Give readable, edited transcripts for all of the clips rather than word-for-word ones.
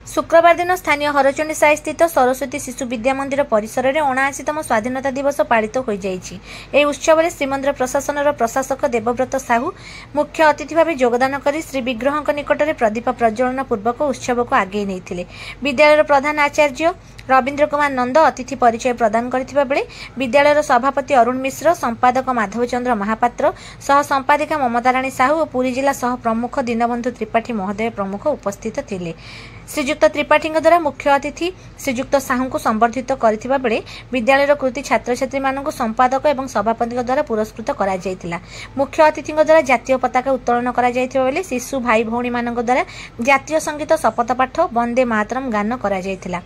शुक्रवार दिन स्थानीय हरचंडी साई स्थित सरस्वती शिशु विद्या मंदिर परिसर में 79तम स्वाधीनता दिवस पालित हो जाइछि। एही उत्सव में श्रीमंदिर प्रशासन प्रशासक देवव्रत साहू मुख्य अतिथि भाव योगदान कर श्री विग्रह निकट में प्रदीप प्रज्वलन पूर्वक उत्सव को आगे नहीं। विद्यालय प्रधान आचार्य रवीन्द्र कुमार नंद अतिथि परिचय प्रदान करथिबा बेले विद्यालय सभापति अरुण मिश्र, संपादक माधव चंद्र महापात्र, सह संपादिका ममता राणी साहू और पुरी जिला सह प्रमुख दीनबंधु त्रिपाठी महोदय प्रमुख उपस्थित थिले। श्रीजुक्त त्रिपाठी द्वारा मुख्य अतिथि श्रीजुक्त साहू को संबर्धित करथिबा बेले विद्यालय कृति छात्र छात्री मानक संपादक एवं सभापति द्वारा पुरस्कृत करा जायतिला। मुख्य अतिथि द्वारा जातीय पताका उत्तोलन करा जायथिबा बेले शिशु भाई भौणी मानक द्वारा जातीय संगीत शपथ पाठ वंदे मातरम गान करा जायतिला।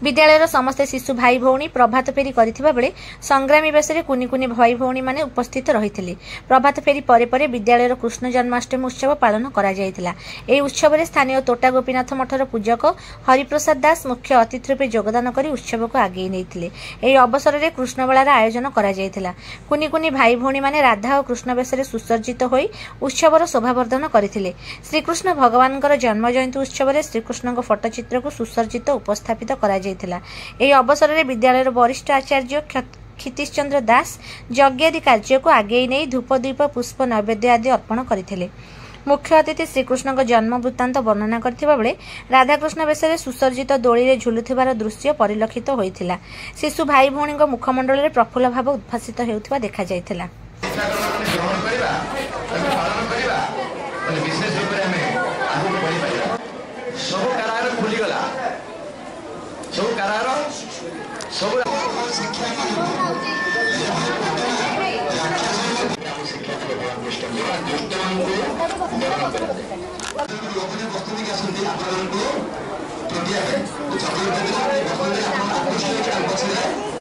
विद्यालय समस्त शिशु भाई भौणी प्रभात फेरी करथिबा बेले संग्रामी बेश कुनी कुनी भाई भौणी माने उपस्थित रहिथिले। प्रभात फेरी परे परे विद्यालय कृष्ण जन्माष्टमी उत्सव पालन करा जायतिला। एही उत्सव में स्थानीय तोटा गोपीनाथ मठर पूजक हरिप्रसाद दास मुख्य अतिथि रूपे योगदान कर उत्सव को आगे नहीं। एही अवसर में कृष्णबेलार आयोजन करा जायतिला। कुनी कुनी भाई भौणी माने राधा और कृष्ण बेश सुसज्जित होई उत्सवर शोभावर्धन करथिले। श्रीकृष्ण भगवानकर जन्म जयंती उत्सव में श्रीकृष्ण फोटोचित्र को सुसज्जित उपस्थापित करा एही अवसर में विद्यालय वरिष्ठ आचार्य क्षितिश चंद्र दास यज्ञादि कार्य को आगे नहीं धूप दीप पुष्प नैवेद्य आदि अर्पण करथिले। मुख्य अतिथि श्रीकृष्ण जन्म वृत्तांत वर्णना करथिबा बेले राधाकृष्ण बेश सुसज्जित दोली रे झुलुथिबार दृश्य परिलक्षित होइथिला। शिशु भाई भौणी मुखमंडल में प्रफुल्ल भाव उद्भासित हेउथिबा देखा जायथिला। सब करार सब शिक्षा